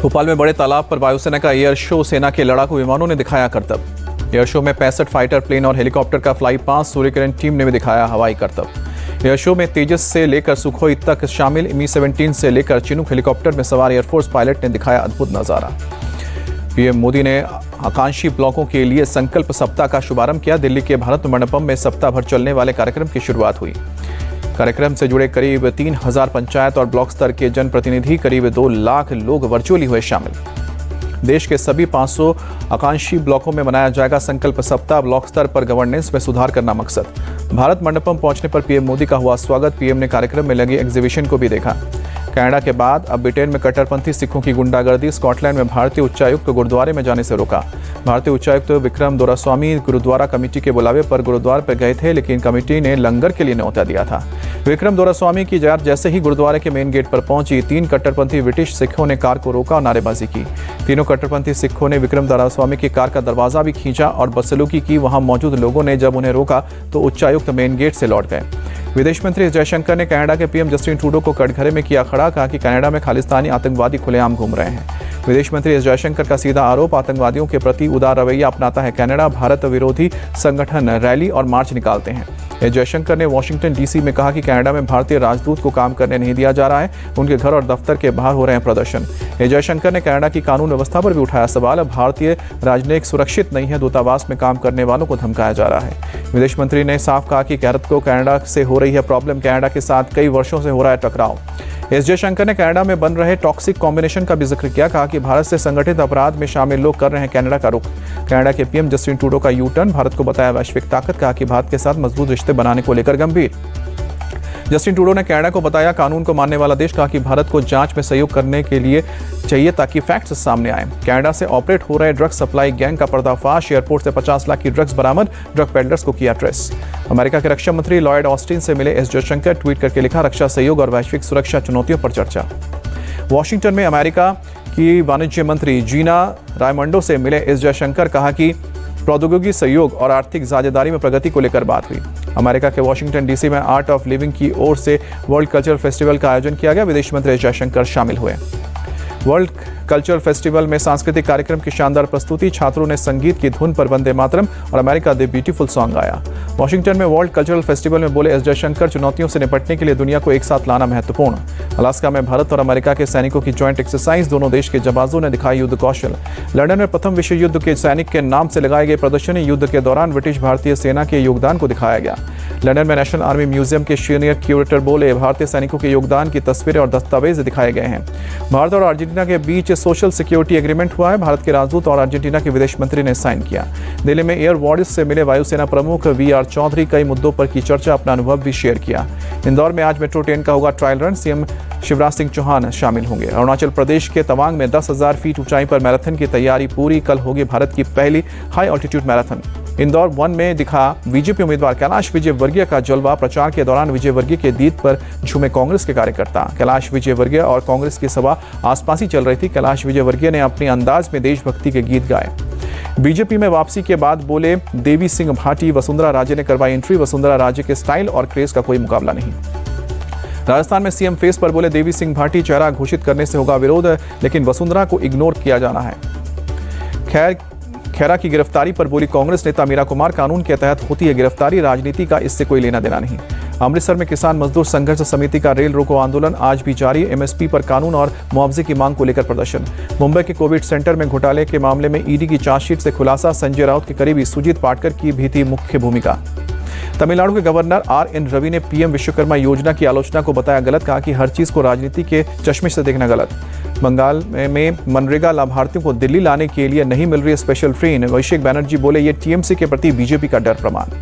भोपाल में बड़े तालाब पर वायुसेना का एयर शो, सेना के लड़ाकू विमानों ने दिखाया करतब। एयर शो में 65 फाइटर प्लेन और हेलीकॉप्टर का फ्लाई पास सूर्यकिरण टीम ने भी दिखाया हवाई करतब। एयर शो में तेजस से लेकर सुखोई तक शामिल मी-17 से लेकर चिनूक हेलीकॉप्टर में सवार एयरफोर्स पायलट ने दिखाया अद्भुत नजारा। पीएम मोदी ने आकांक्षी ब्लॉकों के लिए संकल्प सप्ताह का शुभारंभ किया। दिल्ली के भारत मंडपम में सप्ताह भर चलने वाले कार्यक्रम की शुरुआत हुई। कार्यक्रम से जुड़े करीब 3000 पंचायत और ब्लॉक स्तर के जनप्रतिनिधि, करीब 2 लाख लोग वर्चुअली हुए शामिल। देश के सभी 500 आकांक्षी ब्लॉकों में मनाया जाएगा संकल्प सप्ताह। ब्लॉक स्तर पर गवर्नेंस में सुधार करना मकसद। भारत मंडपम पहुंचने पर पीएम मोदी का हुआ स्वागत। पीएम ने कार्यक्रम में लगी एग्जीबिशन को भी देखा। कनाडा के बाद अब ब्रिटेन में कट्टरपंथी सिखों की गुंडागर्दी। स्कॉटलैंड में भारतीय उच्चायुक्त को गुरुद्वारे में जाने से रोका। भारतीय उच्चायुक्त विक्रम दोरास्वामी गुरुद्वारा कमेटी के बुलावे पर गुरुद्वारे पर गए थे, लेकिन कमेटी ने लंगर के लिए न्योता दिया था। विक्रम दोरास्वामी की कार जैसे ही गुरुद्वारे के मेन गेट पर पहुंची, 3 कट्टरपंथी ब्रिटिश सिखों ने कार को रोका और नारेबाजी की। तीनों कट्टरपंथी सिखों ने विक्रम दोरास्वामी की कार का दरवाजा भी खींचा और बदसलूकी की। वहां मौजूद लोगों ने जब उन्हें रोका तो उच्चायुक्त मेन गेट से लौट गए। विदेश मंत्री एस जयशंकर ने कनाडा के पीएम जस्टिन ट्रूडो को कटघरे में किया खड़ा। कहा कि कनाडा में खालिस्तानी आतंकवादी खुलेआम घूम रहे हैं। विदेश मंत्री एस जयशंकर का सीधा आरोप, आतंकवादियों के प्रति उदार रवैया अपनाता है कनाडा। भारत विरोधी संगठन रैली और मार्च निकालते हैं। एस जयशंकर ने वॉशिंगटन डीसी में कहा कि कनाडा में भारतीय राजदूत को काम करने नहीं दिया जा रहा है। उनके घर और दफ्तर के बाहर हो रहे हैं प्रदर्शन। एस जयशंकर ने कनाडा की कानून व्यवस्था पर भी उठाया सवाल। भारतीय राजनयिक सुरक्षित नहीं है, दूतावास में काम करने वालों को धमकाया जा रहा है। विदेश मंत्री ने साफ कहा कि भारत को कनाडा से हो रही है प्रॉब्लम। कनाडा के साथ कई वर्षों से हो रहा है टकराव। एस जयशंकर ने कनाडा में बन रहे टॉक्सिक कॉम्बिनेशन का भी जिक्र किया। कहा कि भारत से संगठित अपराध में शामिल लोग कर रहे हैं कनाडा का रुख। कनाडा के पीएम जस्टिन ट्रूडो का यू टर्न, भारत को बताया वैश्विक ताकत। कहा कि भारत के साथ मजबूत रिश्ते बनाने को लेकर गंभीर। जस्टिन ट्रूडो ने कनाडा को बताया कानून को मानने वाला देश। कहा कि भारत को जांच में सहयोग करने के लिए चाहिए ताकि फैक्ट्स सामने आए। कनाडा से ऑपरेट हो रहे ड्रग्स सप्लाई गैंग का पर्दाफाश। एयरपोर्ट से 50 लाख की ड्रग्स बरामद। ड्रग पेडलर्स को किया ट्रेस। अमेरिका के रक्षा मंत्री लॉयड ऑस्टिन से मिले एस जयशंकर। ट्वीट करके लिखा, रक्षा सहयोग और वैश्विक सुरक्षा चुनौतियों पर चर्चा। वॉशिंगटन में अमेरिका की वाणिज्य मंत्री जीना रायमंडो से मिले एस जयशंकर। कहा कि प्रौद्योगिकी सहयोग और आर्थिक साझेदारी में प्रगति को लेकर बात हुई। अमेरिका के वॉशिंगटन डीसी में आर्ट ऑफ लिविंग की ओर से वर्ल्ड कल्चरल फेस्टिवल का आयोजन किया गया। विदेश मंत्री एस जयशंकर शामिल हुए। वर्ल्ड कल्चरल फेस्टिवल में सांस्कृतिक कार्यक्रम की शानदार प्रस्तुति। छात्रों ने संगीत की धुन पर वंदे मातरम और अमेरिका द ब्यूटीफुल सॉन्ग गाया। वॉशिंगटन में वर्ल्ड कल्चरल फेस्टिवल में बोले एस जयशंकर, चुनौतियों से निपटने के लिए दुनिया को एक साथ लाना महत्वपूर्ण। अलास्का में भारत और अमेरिका के सैनिकों की ज्वाइंट एक्सरसाइज। दोनों देश के जबाजों ने दिखाई युद्ध कौशल। लंदन में प्रथम विश्व युद्ध के सैनिक के नाम से लगाई गई प्रदर्शनी। युद्ध के दौरान ब्रिटिश भारतीय सेना के योगदान को दिखाया गया। लंदन में नेशनल आर्मी म्यूजियम के सीनियर क्यूरेटर बोले, भारतीय सैनिकों के योगदान की तस्वीरें और दस्तावेज दिखाए गए हैं। भारत और अर्जेंटीना के बीच सोशल सिक्योरिटी एग्रीमेंट हुआ है। भारत के राजदूत और अर्जेंटीना के विदेश मंत्री ने साइन किया। दिल्ली में एयर वॉर्डिस से मिले वायुसेना प्रमुख वी.आर. चौधरी। कई मुद्दों पर की चर्चा, अपना अनुभव भी शेयर किया। इंदौर में आज मेट्रो ट्रेन का होगा trial run. CM Shivraj Singh Chouhan शामिल होंगे। अरुणाचल प्रदेश के तवांग में 10,000 फीट ऊंचाई पर मैराथन की तैयारी पूरी। कल होगी भारत की पहली हाई ऑल्टीट्यूड मैराथन। इंदौर 1 में दिखा बीजेपी उम्मीदवार कैलाश विजयवर्गीय का जलवा। प्रचार के दौरान विजयवर्गीय के गीत पर झूमे कांग्रेस के कार्यकर्ता। कैलाश विजयवर्गीय और कांग्रेस की सभा आसपास ही चल रही थी। कैलाश विजयवर्गीय ने अपने अंदाज में देशभक्ति के गीत गाए। बीजेपी में वापसी के बाद बोले देवी सिंह भाटी, वसुंधरा राजे ने करवाई एंट्री। वसुंधरा राजे के स्टाइल और क्रेज का कोई मुकाबला नहीं। राजस्थान में सीएम फेस पर बोले देवी सिंह भाटी, चेहरा घोषित करने से होगा विरोध, लेकिन वसुंधरा को इग्नोर किया जाना है। खैरा की गिरफ्तारी पर बोली कांग्रेस नेता मीरा कुमार, कानून के तहत होती है गिरफ्तारी, राजनीति का इससे कोई लेना देना नहीं। अमृतसर में किसान मजदूर संघर्ष समिति का रेल रोको आंदोलन आज भी जारी। एमएसपी पर कानून और मुआवजे की मांग को लेकर प्रदर्शन। मुंबई के कोविड सेंटर में घोटाले के मामले में ईडी की चार्जशीट से खुलासा। संजय राउत के करीबी सुजीत पाटकर की भी थी मुख्य भूमिका। तमिलनाडु के गवर्नर आर.एन. रवि ने पीएम विश्वकर्मा योजना की आलोचना को बताया गलत। कहा कि हर चीज को राजनीति के चश्मे से देखना गलत। बंगाल में मनरेगा लाभार्थियों को दिल्ली लाने के लिए नहीं मिल रही स्पेशल ट्रेन। अभिषेक बनर्जी बोले ये टीएमसी के प्रति बीजेपी का डर प्रमाण।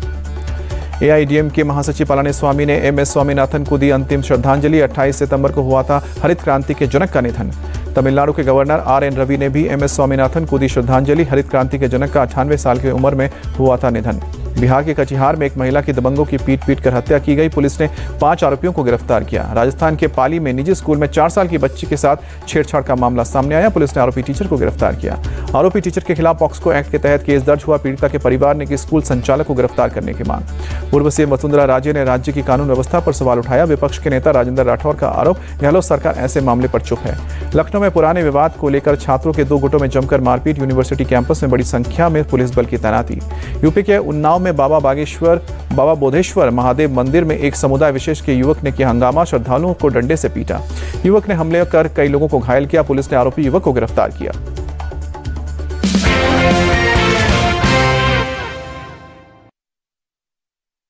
एआईएडीएमके महासचिव पलानीस्वामी ने एमएस स्वामीनाथन को दी अंतिम श्रद्धांजलि। 28 सितंबर को हुआ था हरित क्रांति के जनक का निधन। तमिलनाडु के गवर्नर आर.एन. रवि ने भी एमएस स्वामीनाथन को दी श्रद्धांजलि। हरित क्रांति के जनक का 98 साल की उम्र में हुआ था निधन। बिहार के कटिहार में एक महिला की दबंगों की पीट कर हत्या की गई। पुलिस ने 5 आरोपियों को गिरफ्तार किया। राजस्थान के पाली में निजी स्कूल में 4 साल की बच्ची के साथ छेड़छाड़ का मामला सामने आया। पुलिस ने आरोपी टीचर को गिरफ्तार किया। आरोपी टीचर के खिलाफ पॉक्सो एक्ट के तहत केस दर्ज हुआ। पीड़िता के परिवार ने की स्कूल संचालक को गिरफ्तार करने की मांग। पूर्व सीएम वसुंधरा राजे ने राज्य की कानून व्यवस्था पर सवाल उठाया। विपक्ष के नेता राजेंद्र राठौर का आरोप, गहलोत सरकार ऐसे मामले पर चुप है। लखनऊ में पुराने विवाद को लेकर छात्रों के 2 गुटों में जमकर मारपीट। यूनिवर्सिटी कैंपस में बड़ी संख्या में पुलिस बल की तैनाती। यूपी के उन्नाव में बाबा बोधेश्वर महादेव मंदिर में एक समुदाय विशेष के युवक ने किया हंगामा। श्रद्धालुओं को डंडे से पीटा। युवक ने हमले कर कई लोगों को घायल किया। पुलिस ने आरोपी युवक को गिरफ्तार किया।